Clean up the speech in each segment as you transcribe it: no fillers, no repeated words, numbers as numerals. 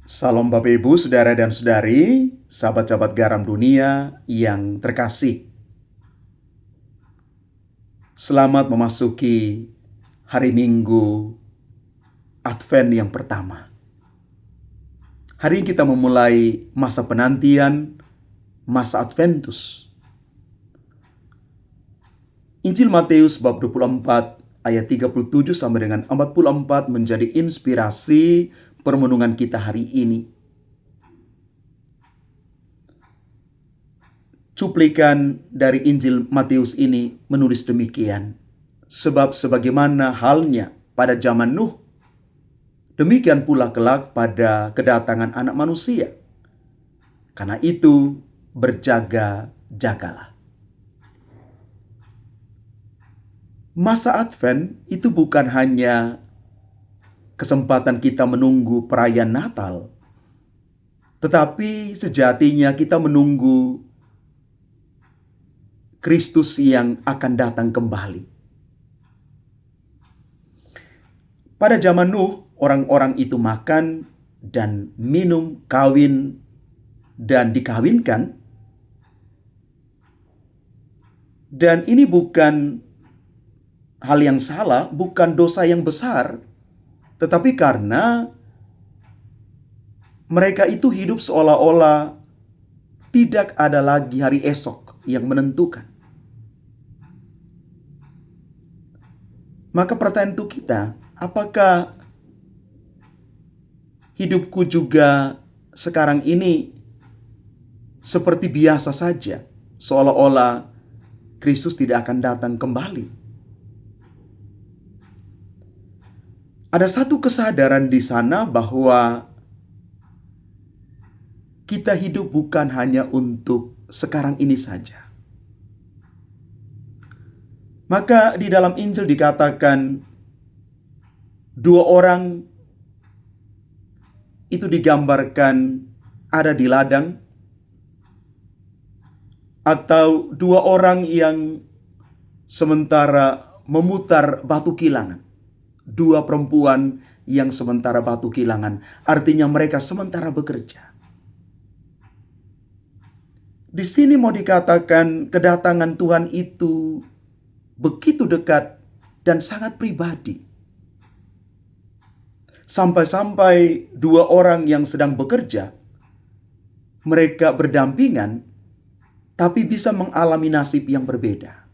Salam Bapak Ibu, Saudara dan Saudari, sahabat-sahabat garam dunia yang terkasih. Selamat memasuki hari Minggu Advent yang pertama. Hari ini kita memulai masa penantian, masa Adventus. Injil Matius bab 24 ayat 37 sampai dengan 44 menjadi inspirasi permenungan kita hari ini. Cuplikan dari Injil Matius ini menulis demikian. Sebab sebagaimana halnya pada zaman Nuh, demikian pula kelak pada kedatangan Anak Manusia. Karena itu berjaga-jagalah. Masa Advent itu bukan hanya kesempatan kita menunggu perayaan Natal, tetapi sejatinya kita menunggu Kristus yang akan datang kembali. Pada zaman Nuh, orang-orang itu makan dan minum, kawin dan dikawinkan. Dan ini bukan hal yang salah, bukan dosa yang besar, tetapi karena mereka itu hidup seolah-olah tidak ada lagi hari esok yang menentukan. Maka pertanyaan untuk kita, apakah hidupku juga sekarang ini seperti biasa saja, seolah-olah Kristus tidak akan datang kembali? Ada satu kesadaran di sana bahwa kita hidup bukan hanya untuk sekarang ini saja. Maka di dalam Injil dikatakan dua orang itu digambarkan ada di ladang, atau dua orang yang sementara memutar batu kilangan. Dua perempuan yang sementara batu kilangan, artinya mereka sementara bekerja. Di sini mau dikatakan kedatangan Tuhan itu begitu dekat dan sangat pribadi. Sampai-sampai dua orang yang sedang bekerja, mereka berdampingan, tapi bisa mengalami nasib yang berbeda.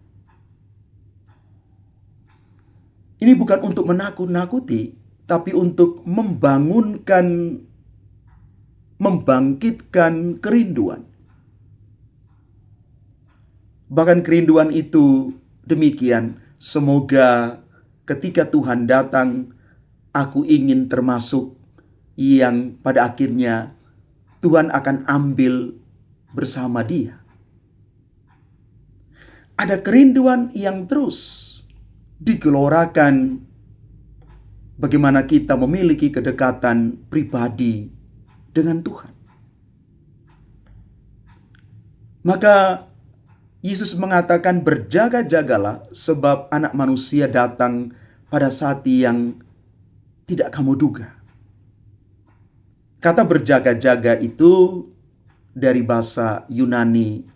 Ini bukan untuk menakut-nakuti, tapi untuk membangkitkan kerinduan. Bahkan kerinduan itu demikian, semoga ketika Tuhan datang, aku ingin termasuk yang pada akhirnya Tuhan akan ambil bersama Dia. Ada kerinduan yang terus digelorakan bagaimana kita memiliki kedekatan pribadi dengan Tuhan. Maka Yesus mengatakan berjaga-jagalah sebab Anak Manusia datang pada saat yang tidak kamu duga. Kata berjaga-jaga itu dari bahasa Yunani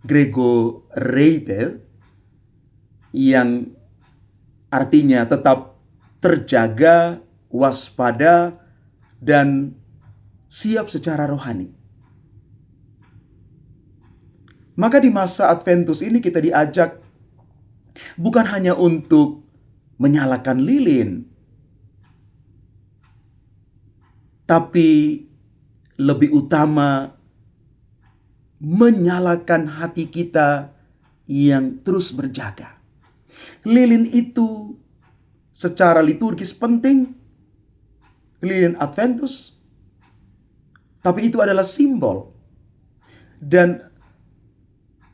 gregoreite yang artinya tetap terjaga, waspada, dan siap secara rohani. Maka di masa Adventus ini kita diajak bukan hanya untuk menyalakan lilin, tapi lebih utama menyalakan hati kita yang terus berjaga. Lilin itu secara liturgis penting, lilin Adventus, tapi itu adalah simbol. Dan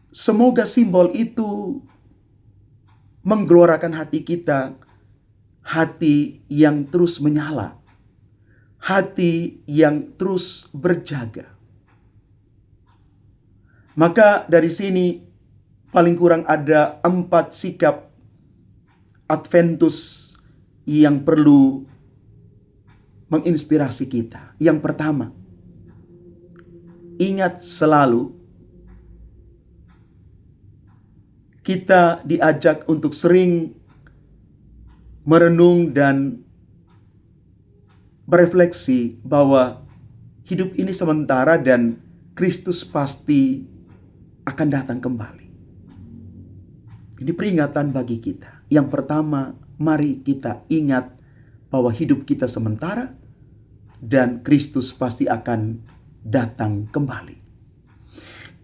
semoga simbol itu menggelorakan hati kita, hati yang terus menyala, hati yang terus berjaga. Maka dari sini paling kurang ada 4 sikap Adventus yang perlu menginspirasi kita. Yang pertama, ingat selalu kita diajak untuk sering merenung dan berefleksi bahwa hidup ini sementara dan Kristus pasti akan datang kembali. Ini peringatan bagi kita. Yang pertama, mari kita ingat bahwa hidup kita sementara dan Kristus pasti akan datang kembali.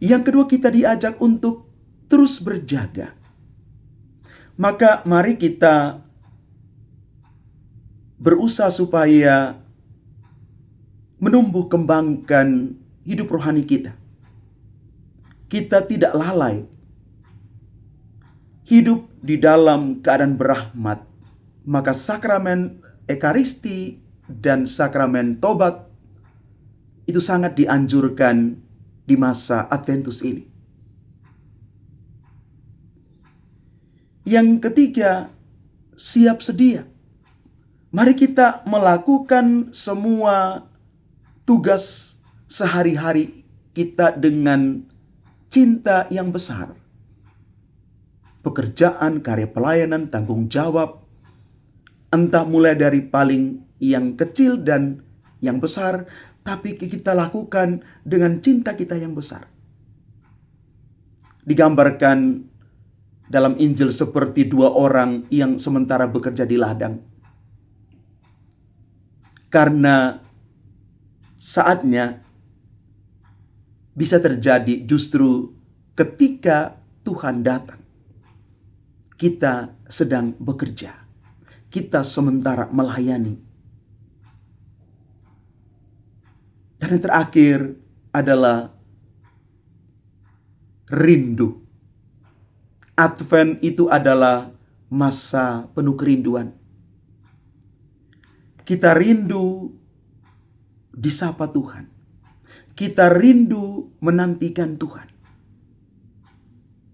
Yang kedua, kita diajak untuk terus berjaga. Maka mari kita berusaha supaya menumbuh kembangkan hidup rohani kita. Kita tidak lalai hidup di dalam keadaan berahmat. Maka sakramen Ekaristi dan sakramen tobat itu sangat dianjurkan di masa Adventus ini. Yang ketiga, siap sedia. Mari kita melakukan semua tugas sehari-hari kita dengan cinta yang besar. Pekerjaan, karya pelayanan, tanggung jawab, entah mulai dari paling yang kecil dan yang besar, tapi kita lakukan dengan cinta kita yang besar. Digambarkan dalam Injil seperti dua orang yang sementara bekerja di ladang. Karena saatnya bisa terjadi justru ketika Tuhan datang. Kita sedang bekerja. Kita sementara melayani. Dan yang terakhir adalah rindu. Advent itu adalah masa penuh kerinduan. Kita rindu disapa Tuhan. Kita rindu menantikan Tuhan.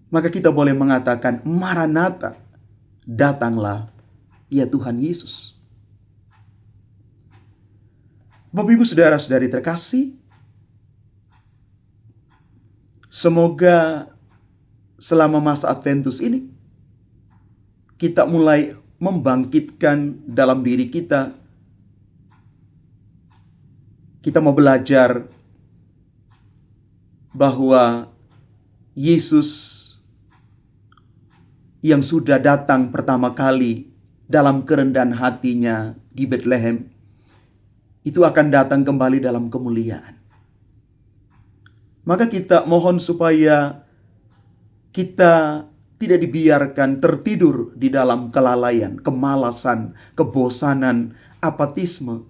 Maka kita boleh mengatakan, Maranatha, datanglah ya Tuhan Yesus. Bapak Ibu saudara-saudari terkasih, semoga selama masa Adventus ini kita mulai membangkitkan dalam diri kita. Kita mau belajar bahwa Yesus yang sudah datang pertama kali dalam kerendahan hatinya di Bethlehem, itu akan datang kembali dalam kemuliaan. Maka kita mohon supaya kita tidak dibiarkan tertidur di dalam kelalaian, kemalasan, kebosanan, apatisme.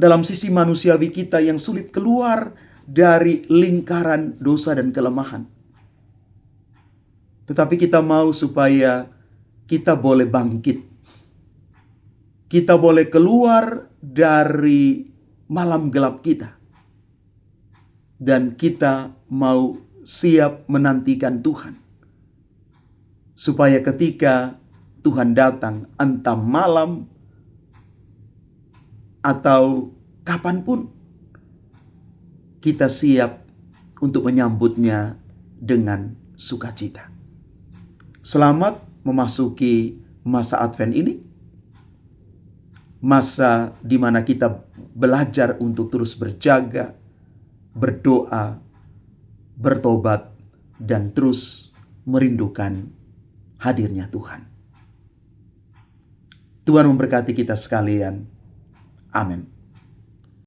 Dalam sisi manusiawi kita yang sulit keluar dari lingkaran dosa dan kelemahan. Tetapi kita mau supaya kita boleh bangkit. Kita boleh keluar dari malam gelap kita. Dan kita mau siap menantikan Tuhan. Supaya ketika Tuhan datang, entah malam atau kapanpun, kita siap untuk menyambutnya dengan sukacita. Selamat memasuki masa Advent ini. Masa di mana kita belajar untuk terus berjaga, berdoa, bertobat, dan terus merindukan hadirnya Tuhan. Tuhan memberkati kita sekalian. Amin.